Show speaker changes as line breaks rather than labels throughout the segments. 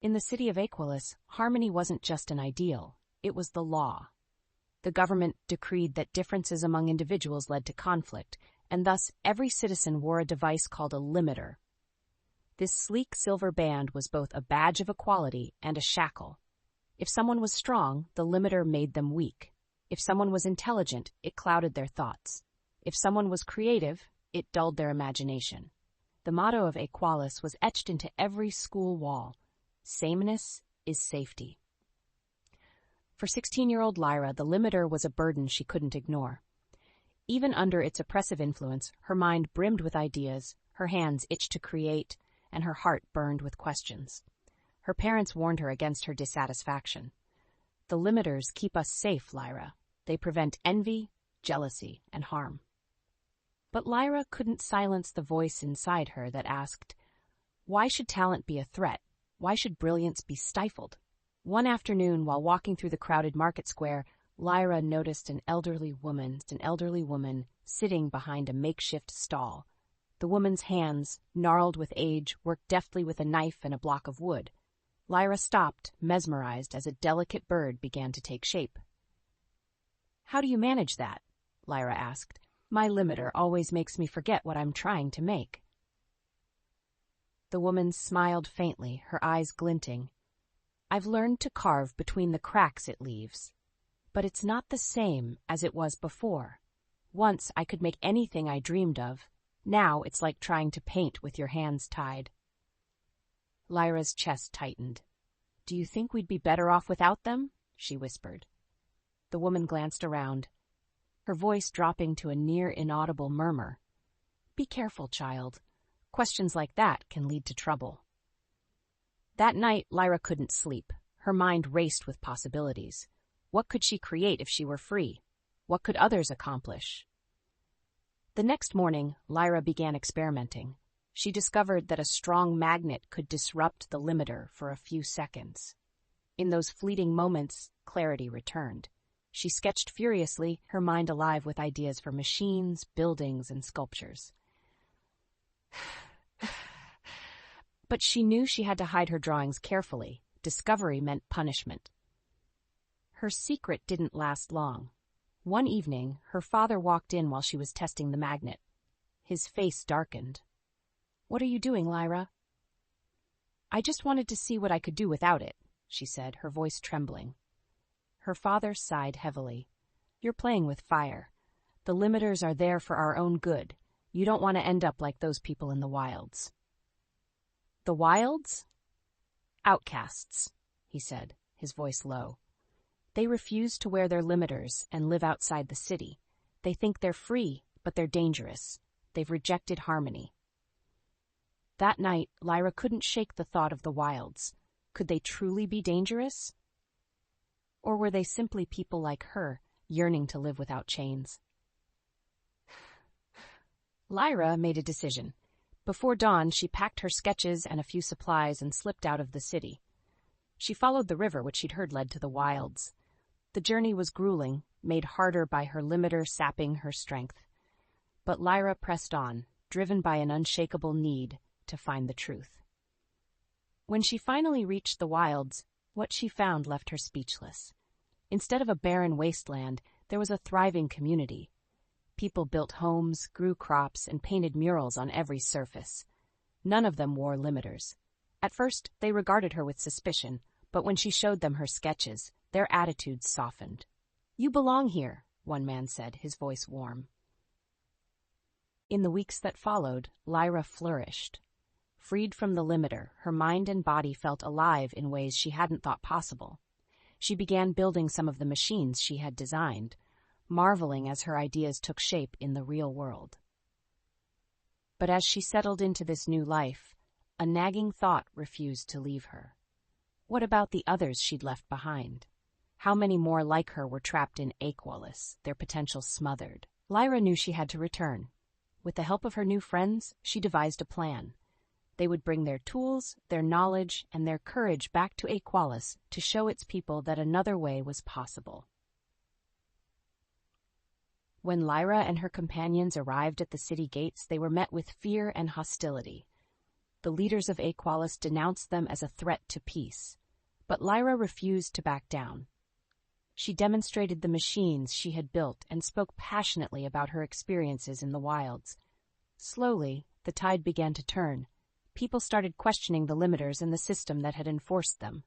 In the city of Aequolis, harmony wasn't just an ideal, it was the law. The government decreed that differences among individuals led to conflict, and thus every citizen wore a device called a limiter. This sleek silver band was both a badge of equality and a shackle. If someone was strong, the limiter made them weak. If someone was intelligent, it clouded their thoughts. If someone was creative, it dulled their imagination. The motto of Aequolis was etched into every school wall: sameness is safety. For 16-year-old Lyra, the limiter was a burden she couldn't ignore. Even under its oppressive influence, her mind brimmed with ideas, her hands itched to create, and her heart burned with questions. Her parents warned her against her dissatisfaction. The limiters keep us safe, Lyra. They prevent envy, jealousy, and harm. But Lyra couldn't silence the voice inside her that asked, why should talent be a threat? Why should brilliance be stifled? One afternoon, while walking through the crowded market square, Lyra noticed an elderly woman sitting behind a makeshift stall. The woman's hands, gnarled with age, worked deftly with a knife and a block of wood. Lyra stopped, mesmerized, as a delicate bird began to take shape. "How do you manage that?" Lyra asked. "My limiter always makes me forget what I'm trying to make." The woman smiled faintly, her eyes glinting. "I've learned to carve between the cracks it leaves. But it's not the same as it was before. Once I could make anything I dreamed of. Now it's like trying to paint with your hands tied." Lyra's chest tightened. "Do you think we'd be better off without them?" she whispered. The woman glanced around, her voice dropping to a near-inaudible murmur. "Be careful, child. Questions like that can lead to trouble." That night, Lyra couldn't sleep. Her mind raced with possibilities. What could she create if she were free? What could others accomplish? The next morning, Lyra began experimenting. She discovered that a strong magnet could disrupt the limiter for a few seconds. In those fleeting moments, clarity returned. She sketched furiously, her mind alive with ideas for machines, buildings, and sculptures. But she knew she had to hide her drawings carefully. Discovery meant punishment. Her secret didn't last long. One evening, her father walked in while she was testing the magnet. His face darkened. "What are you doing, Lyra?" "I just wanted to see what I could do without it," she said, her voice trembling. Her father sighed heavily. "You're playing with fire. The limiters are there for our own good. You don't want to end up like those people in the wilds." "The wilds?" "Outcasts," he said, his voice low. "They refuse to wear their limiters and live outside the city. They think they're free, but they're dangerous. They've rejected harmony." That night, Lyra couldn't shake the thought of the wilds. Could they truly be dangerous? Or were they simply people like her, yearning to live without chains? Lyra made a decision. Before dawn, she packed her sketches and a few supplies and slipped out of the city. She followed the river, which she'd heard led to the wilds. The journey was grueling, made harder by her limiter sapping her strength. But Lyra pressed on, driven by an unshakable need to find the truth. When she finally reached the wilds, what she found left her speechless. Instead of a barren wasteland, there was a thriving community. People built homes, grew crops, and painted murals on every surface. None of them wore limiters. At first, they regarded her with suspicion, but when she showed them her sketches, their attitudes softened. "You belong here," one man said, his voice warm. In the weeks that followed, Lyra flourished. Freed from the limiter, her mind and body felt alive in ways she hadn't thought possible. She began building some of the machines she had designed, marveling as her ideas took shape in the real world. But as she settled into this new life, a nagging thought refused to leave her. What about the others she'd left behind? How many more like her were trapped in Aequolis, their potential smothered? Lyra knew she had to return. With the help of her new friends, she devised a plan. They would bring their tools, their knowledge, and their courage back to Aequolis to show its people that another way was possible. When Lyra and her companions arrived at the city gates, they were met with fear and hostility. the leaders of Aqualis denounced them as a threat to peace. But Lyra refused to back down. She demonstrated the machines she had built and spoke passionately about her experiences in the wilds. Slowly, the tide began to turn. People started questioning the limiters and the system that had enforced them.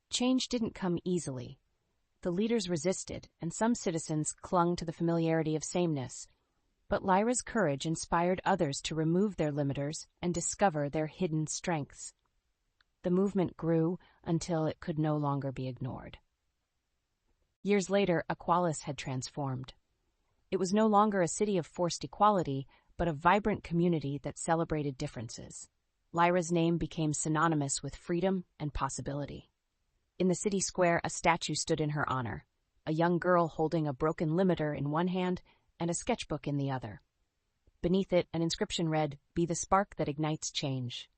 Change didn't come easily. The leaders resisted, and some citizens clung to the familiarity of sameness. But Lyra's courage inspired others to remove their limiters and discover their hidden strengths. The movement grew until it could no longer be ignored. Years later, Aqualis had transformed. It was no longer a city of forced equality, but a vibrant community that celebrated differences. Lyra's name became synonymous with freedom and possibility. In the city square, a statue stood in her honor, a young girl holding a broken limiter in one hand and a sketchbook in the other. Beneath it, an inscription read, "Be the spark that ignites change."